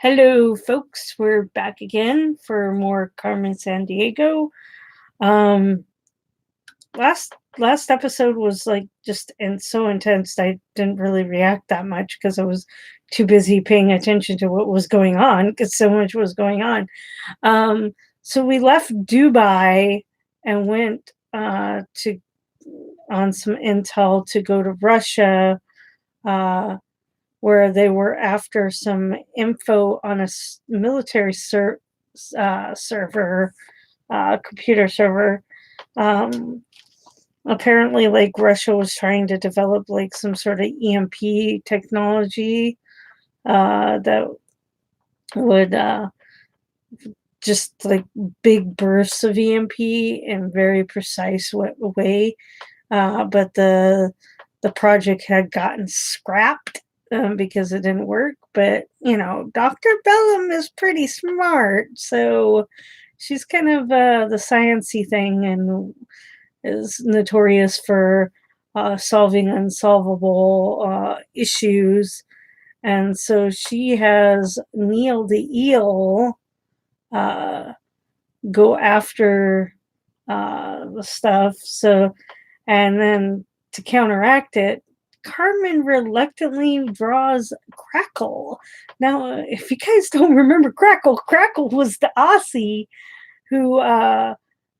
Hello, folks. We're back again for more Carmen Sandiego. Um, last episode was like just and so intense. I didn't really react that much because I was too busy paying attention to what was going on because so much was going on. Um, so we left Dubai and went to on some intel to go to Russia. Uh, where they were after some info on a military server, computer server. Um, Apparently, like Russia was trying to develop like some sort of EMP technology that would just like big bursts of EMP in very precise way. But the project had gotten scrapped because it didn't work. But Dr. Bellum is pretty smart, so she's kind of the sciency thing and is notorious for solving unsolvable issues. And so she has Neil the Eel uh, go after the stuff. So, and then to counteract it, Carmen reluctantly draws Crackle. Now, if you guys don't remember Crackle, Crackle was the Aussie who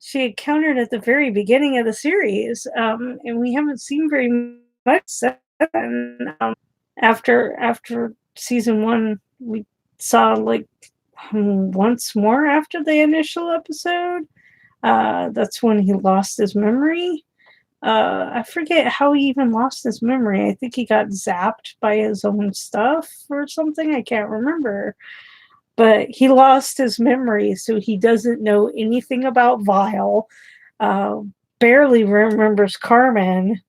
she encountered at the very beginning of the series, and we haven't seen very much since then. After season one, we saw like once more after the initial episode. That's when he lost his memory. I forget how he even lost his memory. I think he got zapped by his own stuff or something. I can't remember. But he lost his memory, so he doesn't know anything about Vile. Uh, Barely remembers Carmen,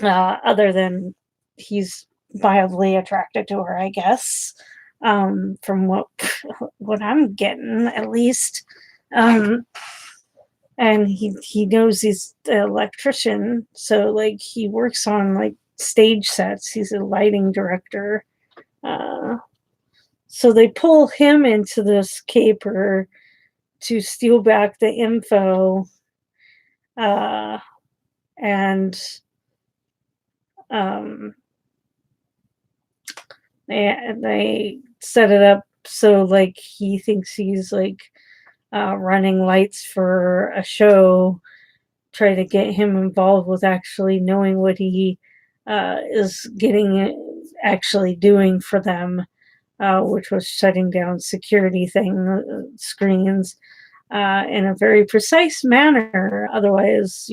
other than he's wildly attracted to her, I guess. From what I'm getting, at least. And he knows he's the electrician, so like he works on like stage sets. He's a lighting director. So they pull him into this caper to steal back the info, and they set it up so like he thinks he's like running lights for a show, try to get him involved with actually knowing what he is actually doing for them, which was shutting down security screens in a very precise manner. Otherwise,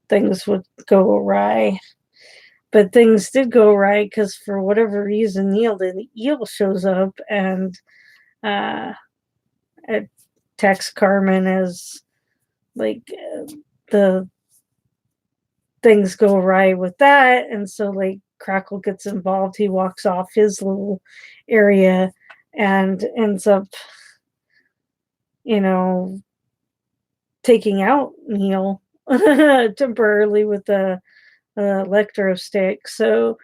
things would go awry. But things did go right because for whatever reason, the eel shows up and attacks Carmen as like the things go awry with that. And so like Crackle gets involved. He walks off his little area and ends up, taking out Neil temporarily with the electro stick. So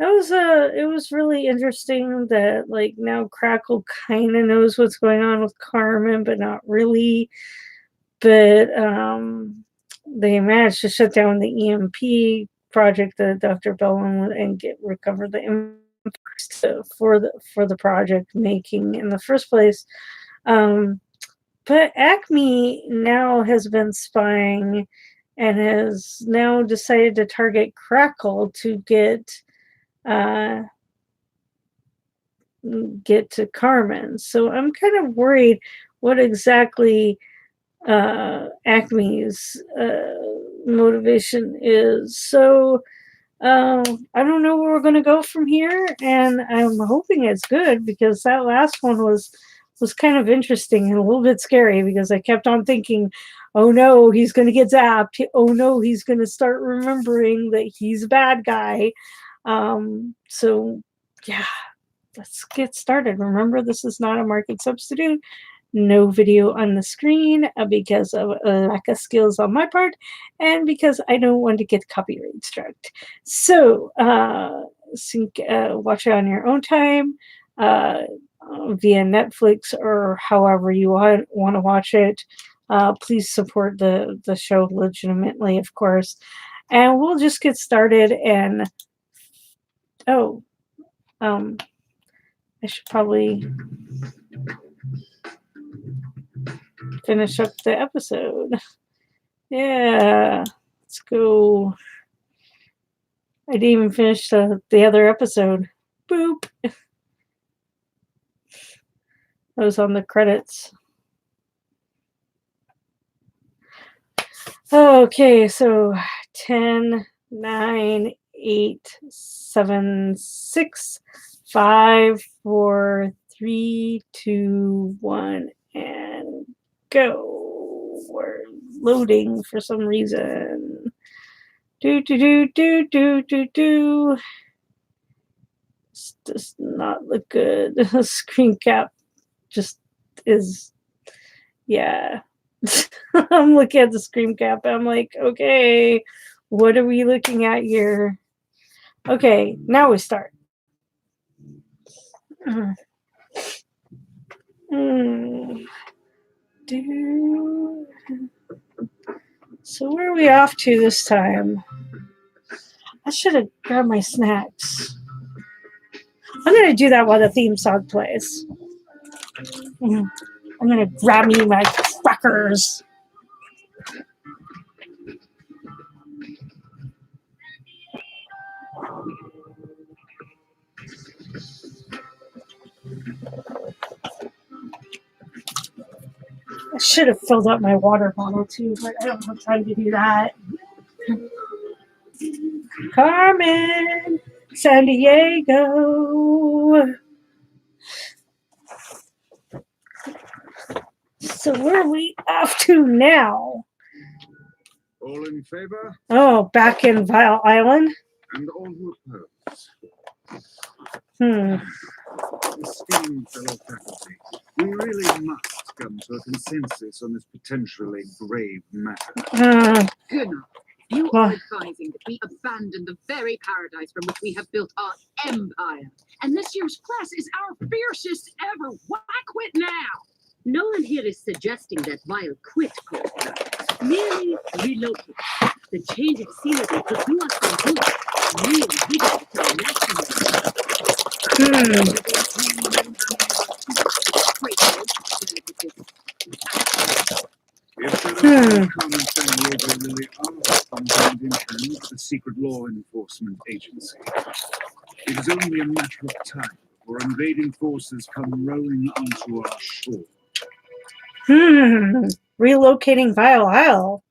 it was really interesting that like now Crackle kind of knows what's going on with Carmen, but not really. But they managed to shut down the EMP project that Dr. Bellum and recover the info for the project making in the first place. But Acme now has been spying and has now decided to target Crackle to get to Carmen. So I'm kind of worried what exactly Acme's motivation is. So I don't know where we're going to go from here, and I'm hoping it's good because that last one was kind of interesting and a little bit scary because I kept on thinking, oh no, he's going to get zapped. Oh no, he's going to start remembering that he's a bad guy. So yeah, let's get started. Remember, this is not a market substitute. No video on the screen because of a lack of skills on my part and because I don't want to get copyright struck. So watch it on your own time, via Netflix or however you want to watch it. Please support the show legitimately, of course. And we'll just get started. And oh, I should probably finish up the episode. Yeah, let's go. I didn't even finish the other episode. Boop. That was on the credits. Okay, so 10, 9, 8, 7, 6, 5, 4, 3, 2, 1, and go. We're loading for some reason. This does not look good. The screen cap just is, yeah. I'm looking at the screen cap. I'm like, okay, what are we looking at here? Okay, now we start. So where are we off to this time? I should have grabbed my snacks. I'm gonna do that while the theme song plays. I'm gonna grab me my crackers. I should have filled up my water bottle too, but I don't have time to do that. Carmen Sandiego. So where are we off to now? All in favor? Oh, back in Vile Island? And all who oppose. Esteemed fellow faculty, we really must come to a consensus on this potentially grave matter. Good enough. You are advising that we abandon the very paradise from which we have built our empire. And this year's class is our fiercest ever. Why quit now? No one here is suggesting that Vile quit, Coulter. Merely relocate. The change of scenery could do us some good. Really big to the national. If Carmen Sandiego really are combined in hand with the Secret Law Enforcement Agency, it is only a matter of time before invading forces come rolling onto our shore. Relocating Vile Isle.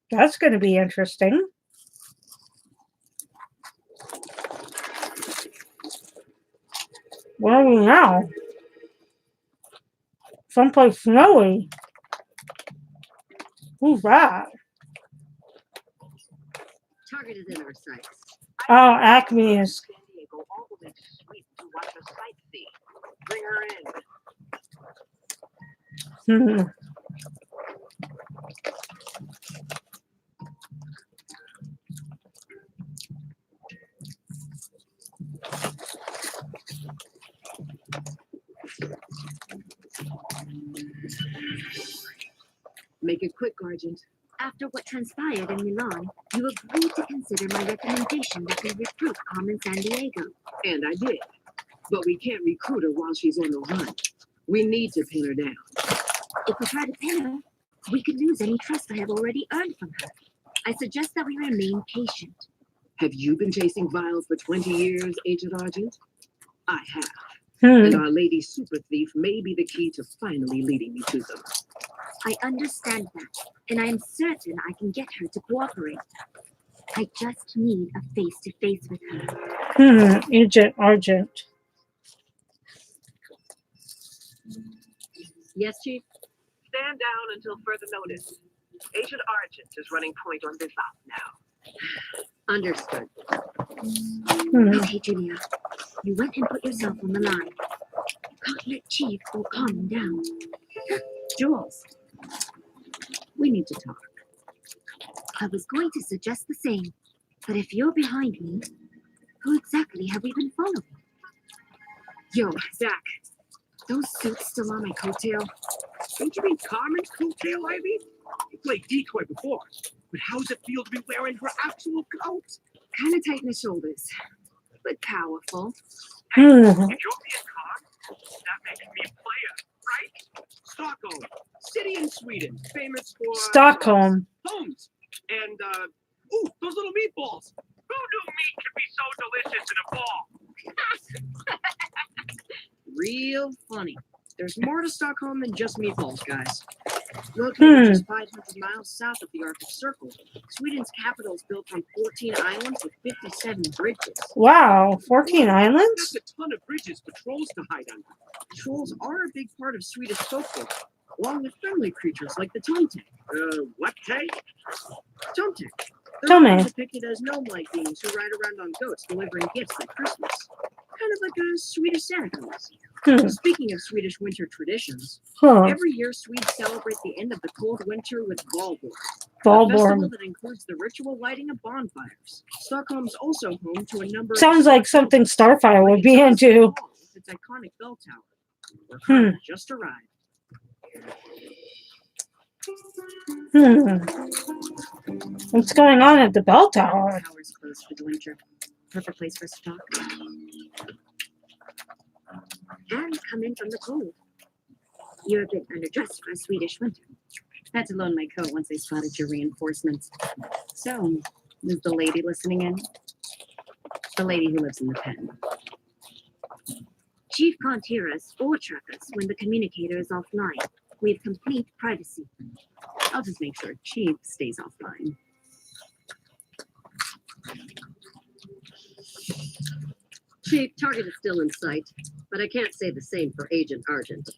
That's going to be interesting. Where are we now? Someplace snowy. Who's that? Target is in our sights. Oh, Acme is. Go all the way to Sweden to watch a sightsee. Bring her in. Make it quick, Argent. After what transpired in Milan, you agreed to consider my recommendation that we recruit Carmen Sandiego. And I did. But we can't recruit her while she's on the run. We need to pin her down. If we try to pin her, we could lose any trust I have already earned from her. I suggest that we remain patient. Have you been chasing Vile for 20 years, Agent Argent? I have. And our lady super thief may be the key to finally leading me to them. I understand that, and I am certain I can get her to cooperate. I just need a face-to-face with her. Agent Argent. Yes, Chief? Stand down until further notice. Agent Argent is running point on this op now. Understood. Okay, Julia. You went and put yourself on the line. You can't let Chief or Carmen down. Jules, we need to talk. I was going to suggest the same, but if you're behind me... Who exactly have we been following? Yo, Zach, those suits still on my coattail? Don't you mean Carmen's coattail, Ivy? You played decoy before, but how's it feel to be wearing her actual coat? Kind of tight in the shoulders, but powerful. If you're being calm, that makes me a player, right? Stockholm, city in Sweden, famous for Stockholm. homes and ooh, those little meatballs. Who knew meat could be so delicious in a ball? Real funny. There's more to Stockholm than just meatballs, guys. Located just 500 miles south of the Arctic Circle, Sweden's capital is built on 14 islands with 57 bridges. Wow, 14 That's islands? a ton of bridges for trolls to hide under. Trolls are a big part of Swedish folklore, along with friendly creatures like the tomte. What, Tay? Tomte. They're Tome. often depicted as gnome-like beings who ride around on goats delivering gifts at Christmas. Kind of like a Swedish Santa Claus. Speaking of Swedish winter traditions, Huh. every year Swedes celebrate the end of the cold winter with Valborg, a festival Ballborn. that includes the ritual lighting of bonfires. Stockholm's also home to a number Sounds like something Starfire would be It's into. with its iconic bell tower, where Carmen just arrived. What's going on at the bell tower? The tower's closed for the winter. Perfect place for us to talk. And come in from the cold. You're a bit underdressed for a Swedish winter. Had to loan my coat once they spotted your reinforcements. So, is the lady listening in? The lady who lives in the pen. Chief can't hear us or track us when the communicator is offline. We have complete privacy. I'll just make sure Chief stays offline. Chief, target is still in sight, but I can't say the same for Agent Argent.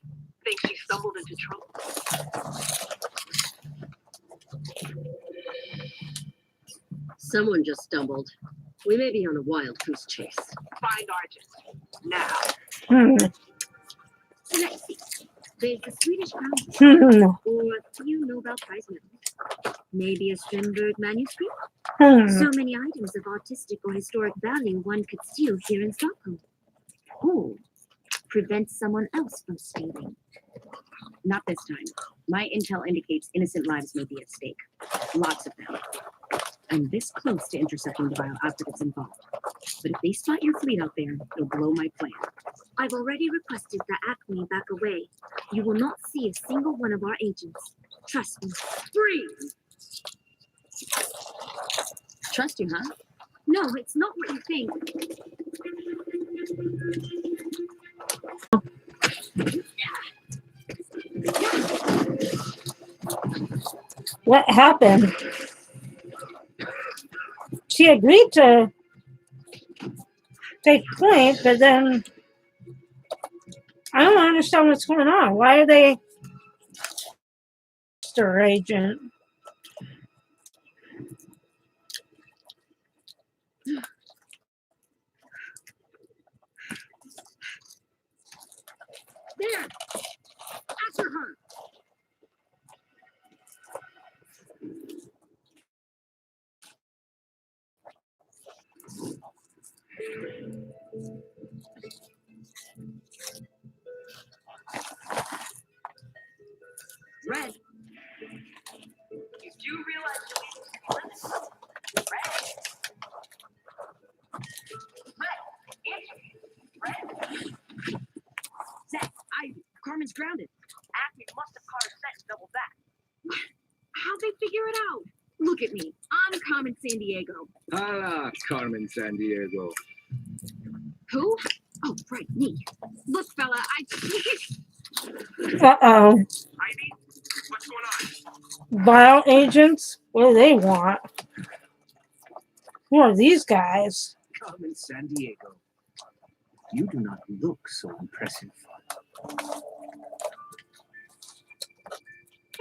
Think she stumbled into trouble? Someone just stumbled. We may be on a wild goose chase. Find Argent. Now. So let's see. There's the Swedish crown. Or do you know about prize medals? Maybe a Strindberg manuscript? So many items of artistic or historic value one could steal here in Stockholm. Or prevent someone else from stealing. Not this time. My intel indicates innocent lives may be at stake. Lots of them. I'm this close to intercepting the vile outfits involved. But if they spot your fleet out there, it'll blow my plan. I've already requested that Acme back away. You will not see a single one of our agents. Trust me. Freeze! Trust you, huh? No, it's not what you think. What happened? She agreed to take point, but then I don't understand what's going on. Why are they Mr. Agent? There! After her! Red, You do realize you're leaving city limits? Zach, Ivy, Carmen's grounded. Acme must have caught her scent and doubled back. How'd they figure it out? Look at me. I'm Carmen Sandiego. Ah, Carmen Sandiego. Who? Oh, right, me. Look, fella, Uh-oh. Ivy, what's going on? Vile agents? What do they want? Who are these guys? Carmen Sandiego. You do not look so impressive.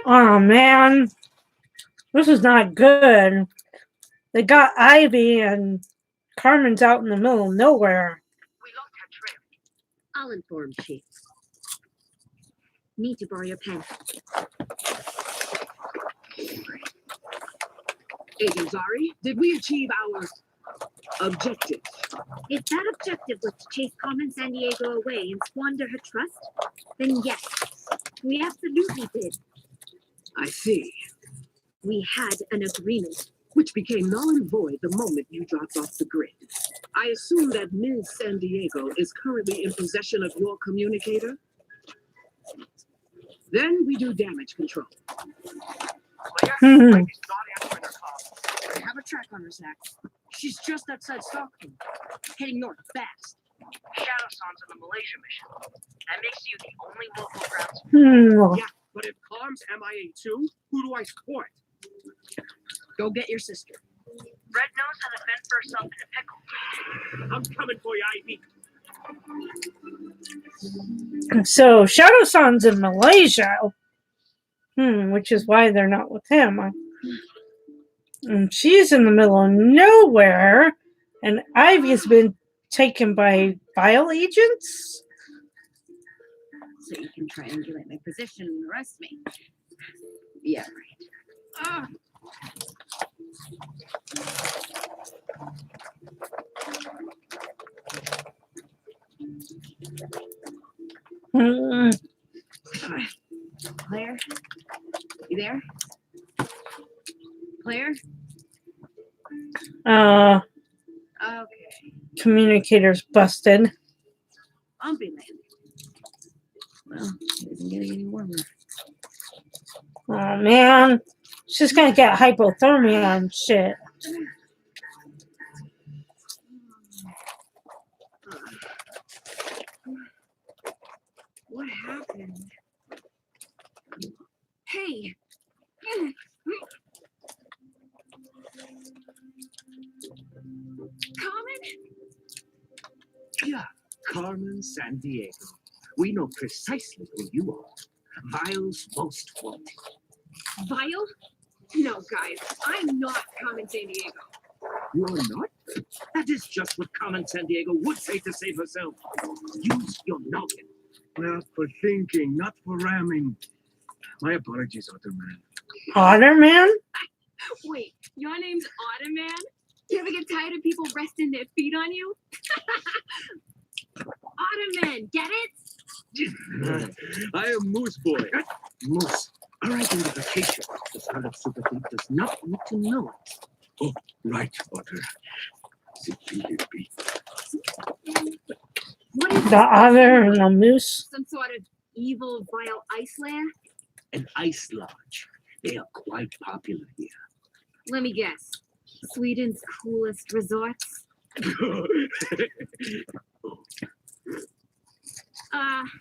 Oh, man. This is not good. They got Ivy and Carmen's out in the middle of nowhere. We lost her trail. I'll inform Chief. Need to borrow your pen. Agent Zari, did we achieve our Objective. If that objective was to chase Carmen Sandiego away and squander her trust, then yes, we absolutely did. I see. We had an agreement. Which became null and void the moment you dropped off the grid. I assume that Ms. Sandiego is currently in possession of your communicator? Then we do damage control. Hmm. I have a track on her, Zach. She's just outside Stockton, heading north fast. Shadow Son's on the Malaysia mission. That makes you the only local groundsman. Yeah, but if Carm's MIA too, who do I support? Go get your sister. Red knows how to fend for herself in a pickle. I'm coming for you, Ivy. So Shadow-san's in Malaysia. Which is why they're not with him. And she's in the middle of nowhere, and Ivy's been taken by Vile agents. So you can triangulate my position and arrest me. Yeah, right. Ah, Hmm. Claire? You there? Claire? Okay. Communicator's busted. Bumpy landing. Well, it isn't getting any warmer. Oh man, she's gonna get hypothermia and shit. what happened? Hey! Carmen? Yeah, Carmen Sandiego. We know precisely who you are. Vile's most wanted. Vile? No, guys, I'm not Carmen Sandiego. You are not? That is just what Carmen Sandiego would say to save herself. Use your noggin. Not for thinking, not for ramming. My apologies, Otterman. Otterman? Wait, your name's Otterman? You ever get tired of people resting their feet on you? Otterman, get it? I am Moose Boy. Moose. Our identification of the Scarlet Superfleet does not need to know it. Oh, right, Otter. CPDP. What is The other and the moose. some sort of evil, vile ice lair? An ice lodge. They are quite popular here. Let me guess. Sweden's coolest resorts.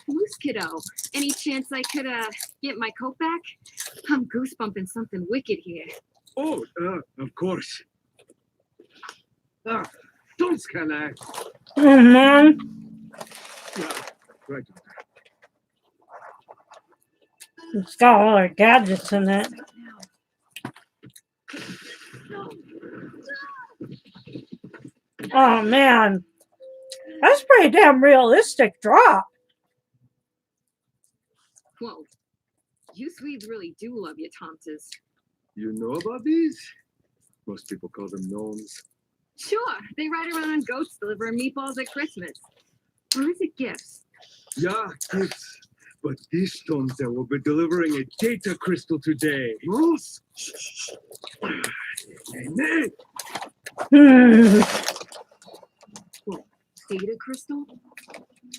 Moose Kiddo, any chance I could, get my coat back? I'm goosebumping something wicked here. Oh, of course. Don't skylight. Oh man. Yeah, right. It's got all our gadgets in it. Oh man. That's pretty damn realistic drop. Whoa. You Swedes really do love your tomtas. You know about these? Most people call them gnomes. Sure, they ride around on goats delivering meatballs at Christmas. Or is it gifts? Yeah, gifts. But these stones that will be delivering a data crystal today. Moose! Nay. Data crystal?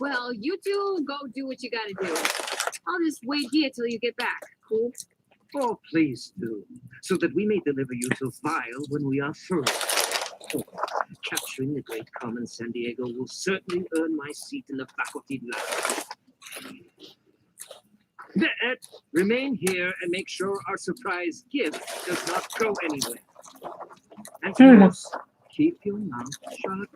Well, you two go do what you gotta do. I'll just wait here till you get back. Cool? Oh, please do. So that we may deliver you to Vile when we are through. Oh, capturing the great Carmen Sandiego will certainly earn my seat in the faculty lab. Ep8, remain here and make sure our surprise gift does not go anywhere. And Moose, keep your mouth shut.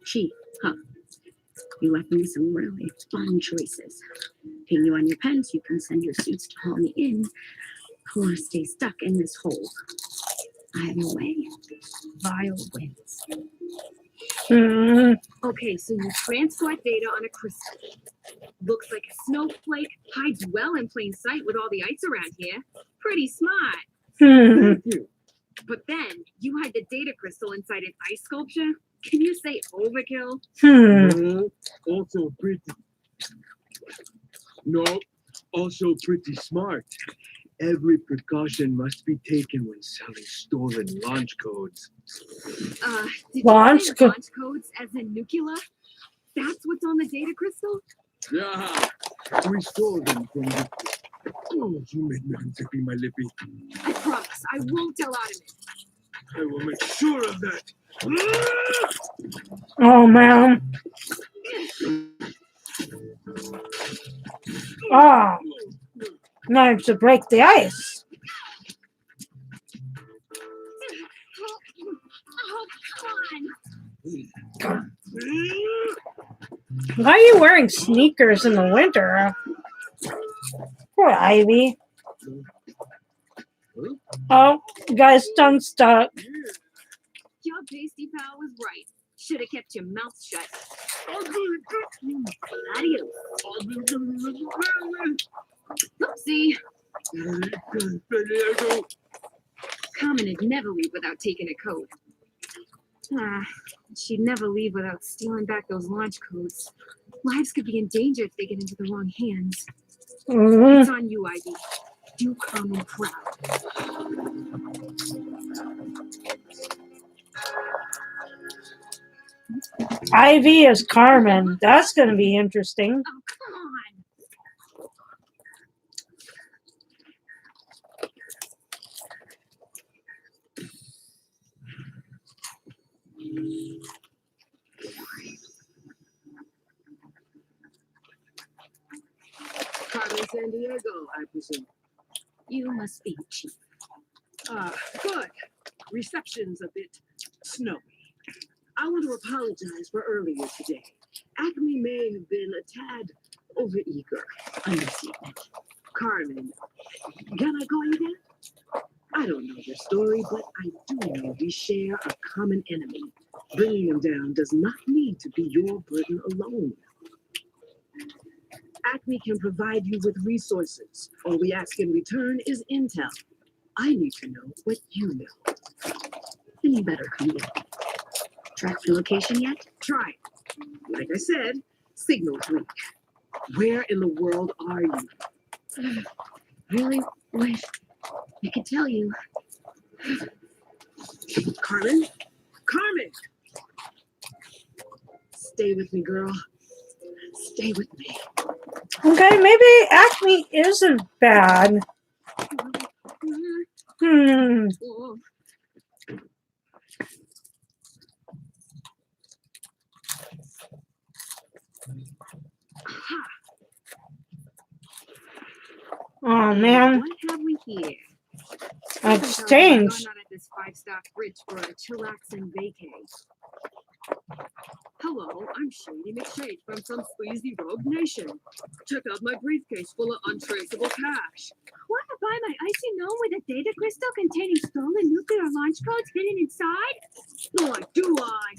Chief, huh? You left me some really fun choices. Ping you on your pens, you can send your suits to haul me in, or stay stuck in this hole. Either way, Vile wins. Okay, so you transport data on a crystal. Looks like a snowflake, hides well in plain sight with all the ice around here. Pretty smart. Hmm. But then you hide the data crystal inside an ice sculpture. Can you say overkill? Also pretty. No, also pretty smart. Every precaution must be taken when selling stolen launch codes. Did Launch you say co- launch codes as in nuclear? That's what's on the data crystal? Yeah, we stole them from the... Oh, you made me unzippy my lippy. I promise, I won't tell Ottoman. I will make sure of that. Oh man. Ah, managed to break the ice. Oh, come on. Why are you wearing sneakers in the winter? Poor Ivy. Oh, you guys tongue stuck. Your pasty pal was right. Should have kept your mouth shut. Adios. Oopsie. Carmen would never leave without taking a code. She'd never leave without stealing back those launch codes. Lives could be in danger if they get into the wrong hands. It's on you, Ivy. Do Carmen proud. Ivy is Carmen. That's going to be interesting. Oh, come on. Carmen Sandiego, I presume. You must be Chief. Good. Reception's a bit snowy. I want to apologize for earlier today. Acme may have been a tad overeager. Understatement. Carmen, can I call you that? I don't know your story, but I do know we share a common enemy. Bringing him down does not need to be your burden alone. Acme can provide you with resources. All we ask in return is intel. I need to know what you know. Then you better come get me. Track the location yet? Try it. Like I said, signal's weak. Where in the world are you? Really wish I could tell you. Carmen? Carmen! Stay with me, girl. Stay with me. Okay, maybe Acme isn't bad. Oh, Oh man, what have we here? exchange. Gone out at this 5-star fridge for a chillaxing vacay. Hello, I'm Shady McShade from some sleazy rogue nation. Check out my briefcase full of untraceable cash. Want to buy my icy gnome with a data crystal containing stolen nuclear launch codes hidden inside? Or do I?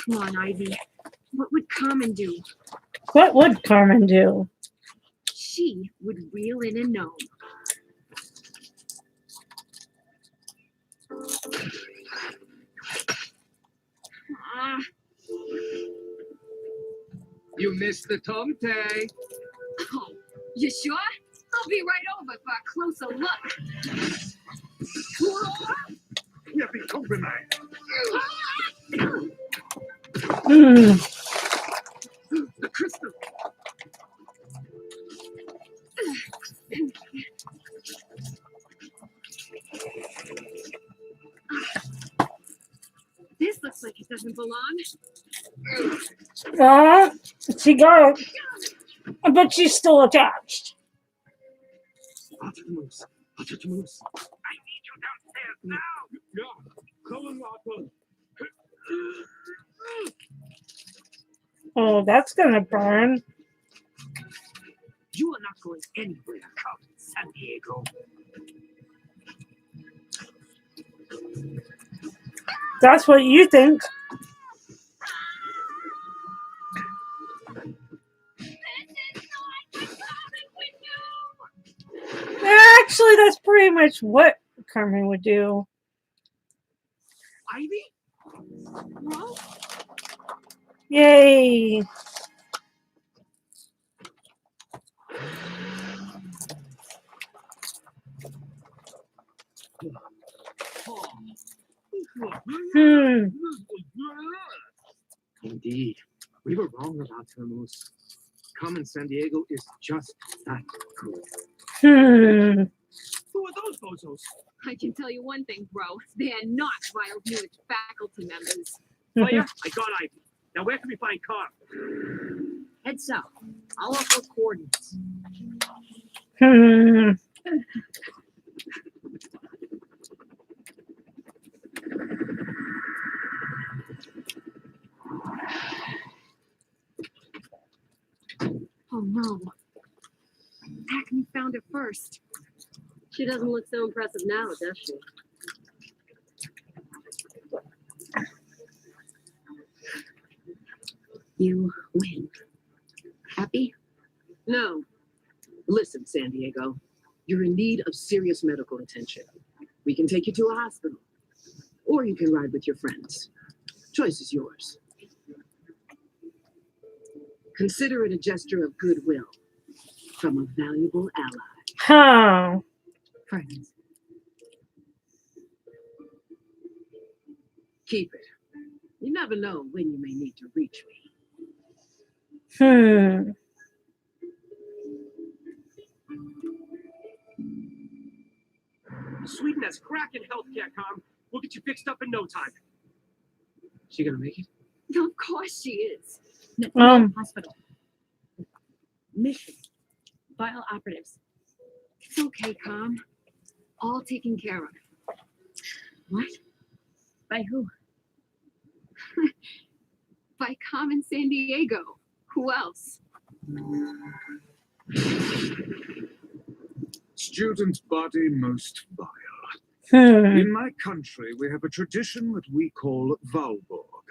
Come on, Ivy. What would Carmen do? What would Carmen do? She would reel in a gnome. Ah, You missed the Tomte. oh, you sure? I'll be right over for a closer look. Yeah, be compromised. The crystal. This looks like it doesn't belong. She got it. But she's still attached. Optimus. Optimus. I need you downstairs now. Yeah. Coming, Optimus. Oh, that's gonna burn. You are not going anywhere, Carmen Sandiego. That's what you think. Actually, that's pretty much what Carmen would do. Ivy? Well, Yay. Hmm. Indeed. We were wrong about Termos. Carmen Sandiego is just that good. Hmm. who are those bozos? I can tell you one thing, bro. They are not Wild Newage faculty members. Oh yeah? I got Ivy. Now where can we find Carl? Head south. I'll offer coordinates. Hmm. Oh no. Acme found it first. She doesn't look so impressive now, does she? You win. Happy? No. Listen, Sandiego. You're in need of serious medical attention. We can take you to a hospital. Or you can ride with your friends. Choice is yours. Consider it a gesture of goodwill from a valuable ally. Huh. Friends. Keep it. You never know when you may need to reach me. Hmm. Sweden has cracking healthcare, Carm. We'll get you fixed up in no time. She gonna make it? Of course she is. Hospital. Mission. Vital operatives. It's okay, Calm. All taken care of. What? By who? By Carmen Sandiego. Who else? Student body most vile. Hmm. In my country, we have a tradition that we call Valborg,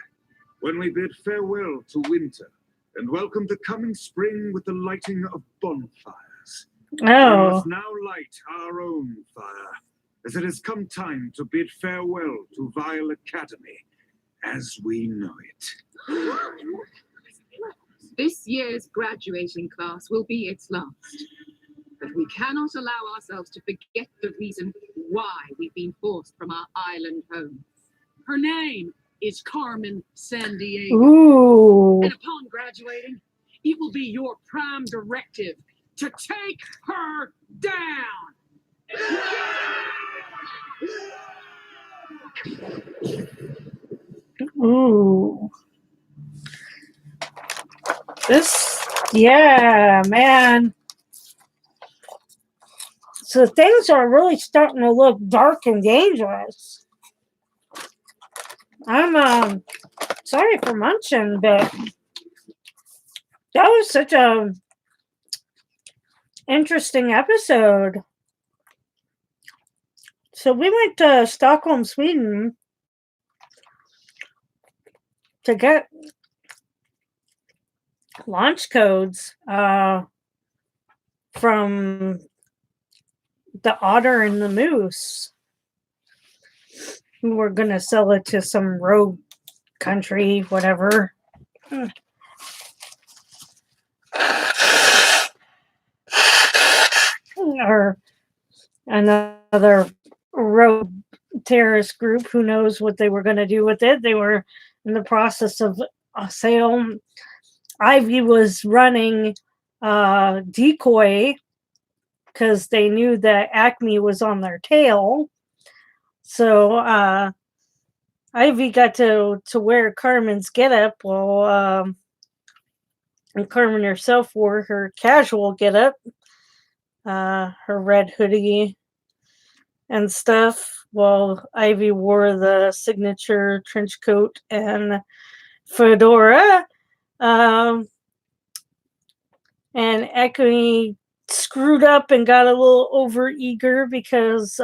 when we bid farewell to winter and welcome the coming spring with the lighting of bonfires. We Oh. must now light our own fire, as it has come time to bid farewell to Vile Academy as we know it. This year's graduating class will be its last. But we cannot allow ourselves to forget the reason why we've been forced from our island home. Her name is Carmen Sandiego. Ooh. And upon graduating, it will be your prime directive to take her down. Ooh. Yeah, man. So things are really starting to look dark and dangerous. I'm sorry for munching, but that was such a interesting episode. So we went to Stockholm, Sweden to get launch codes from the otter and the moose. We're going to sell it to some rogue country, whatever. Or another rogue terrorist group. Who knows what they were going to do with it. They were in the process of a sale. Ivy was running decoy because they knew that Acme was on their tail. So Ivy got to wear Carmen's getup while and Carmen herself wore her casual getup, her red hoodie and stuff, while Ivy wore the signature trench coat and fedora. And Acme screwed up and got a little over eager because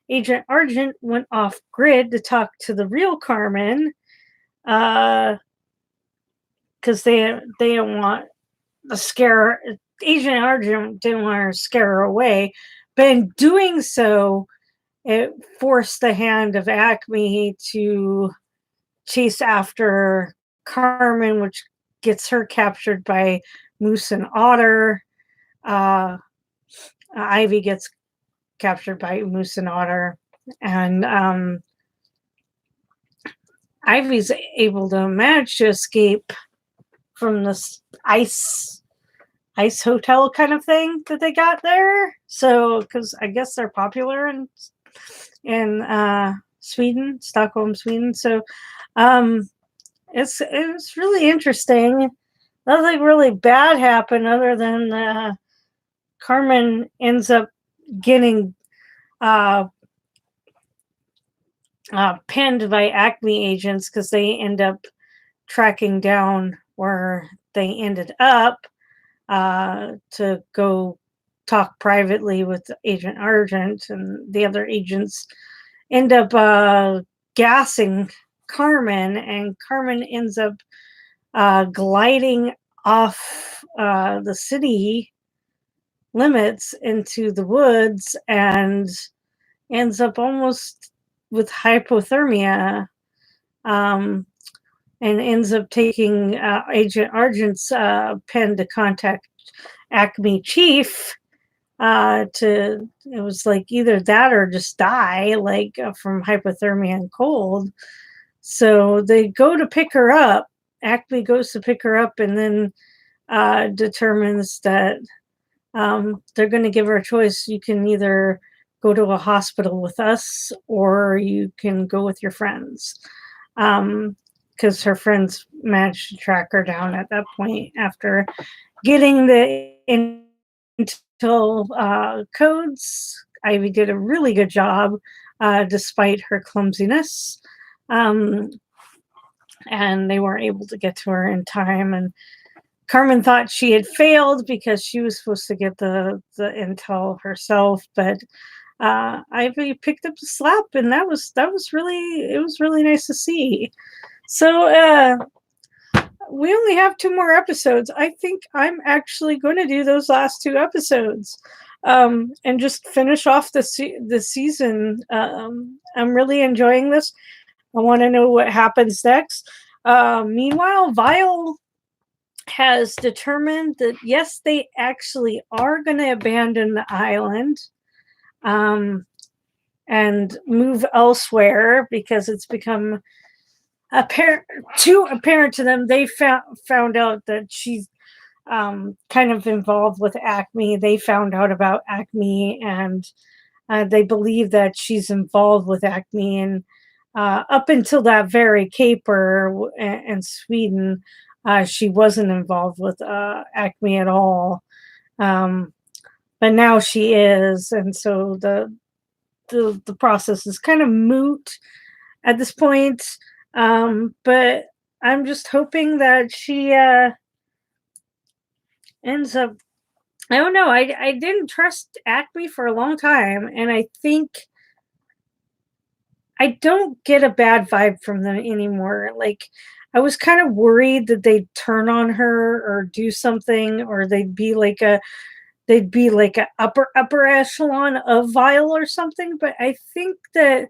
Agent Argent went off grid to talk to the real Carmen, because they didn't want to scare Agent Argent didn't want her to scare her away, but in doing so, it forced the hand of Acme to chase after Carmen, which gets her captured by Moose and Otter. Ivy gets captured by Moose and Otter, and Ivy's able to manage to escape from this ice hotel kind of thing that they got there. So, because I guess they're popular in Sweden, Stockholm, Sweden. So, it's really interesting. Nothing really bad happened other than Carmen ends up getting pinned by Acme agents because they end up tracking down where they ended up to go talk privately with Agent Argent, and the other agents end up gassing Carmen, and Carmen ends up gliding off the city limits into the woods and ends up almost with hypothermia, and ends up taking Agent Argent's pen to contact Acme Chief. It was like either that or just die, like from hypothermia and cold. So they go to pick her up. Acme goes to pick her up, and then determines that they're going to give her a choice. You can either go to a hospital with us, or you can go with your friends. Because her friends managed to track her down at that point after getting the intel codes. Ivy did a really good job, despite her clumsiness. And they weren't able to get to her in time. And Carmen thought she had failed because she was supposed to get the intel herself, but Ivy picked up the slap, and it was really nice to see. So we only have 2 more episodes. I think I'm actually going to do those last 2 episodes, and just finish off the season. I'm really enjoying this. I want to know what happens next. Meanwhile, Vile has determined that yes, they actually are going to abandon the island, and move elsewhere because it's become too apparent to them. They found out that she's kind of involved with Acme. They found out about Acme, and they believe that she's involved with Acme. And up until that very caper in Sweden, she wasn't involved with Acme at all. But now she is, and so the process is kind of moot at this point. But I'm just hoping that she ends up. I don't know. I didn't trust Acme for a long time, and I think I don't get a bad vibe from them anymore. Like, I was kind of worried that they'd turn on her or do something, or they'd be like a upper echelon of Vile or something. But I think that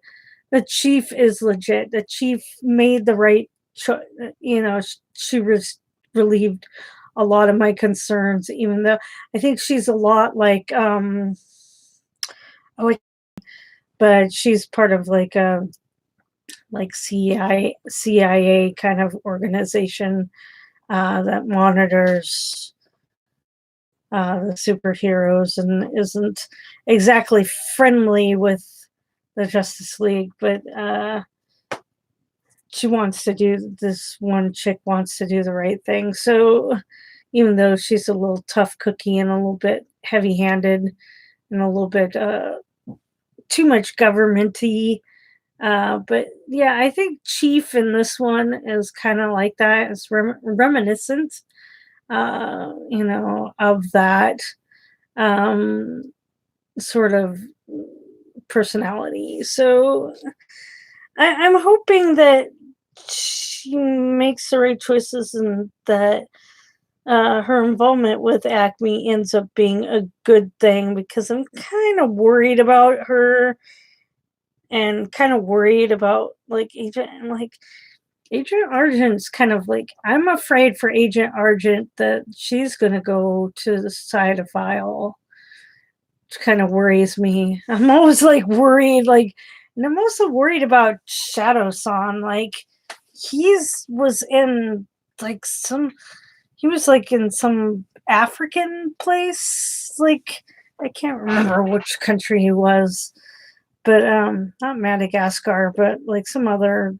the chief is legit. The chief made the right choice. She relieved a lot of my concerns, even though I think she's a lot like but she's part of like a CIA kind of organization that monitors the superheroes and isn't exactly friendly with the Justice League, but this one chick wants to do the right thing. So even though she's a little tough cookie and a little bit heavy-handed and a little bit too much government-y, but yeah, I think Chief in this one is kind of like that. It's reminiscent, of that sort of personality. So I'm hoping that she makes the right choices and that her involvement with Acme ends up being a good thing, because I'm kind of worried about her and kind of worried about like Agent Argent's kind of like, I'm afraid for Agent Argent that she's gonna go to the Cytophile, which kind of worries me. I'm always like worried, like, and I'm also worried about Shadow-san. Like, was in like he was like in some African place, like I can't remember which country he was, but not Madagascar, but like some other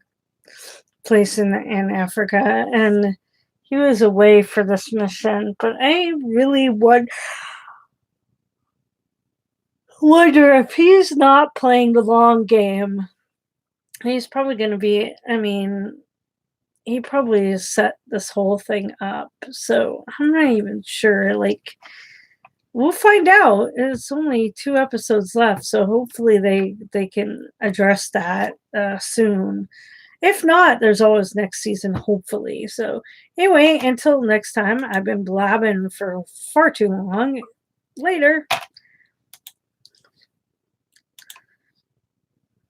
place in Africa, and he was away for this mission. But I really wonder if he's not playing the long game. He's probably going to be, I mean, he probably set this whole thing up. So I'm not even sure. Like, we'll find out. It's only 2 episodes left, so hopefully they can address that soon. If not, there's always next season, hopefully. So anyway, until next time, I've been blabbing for far too long. Later.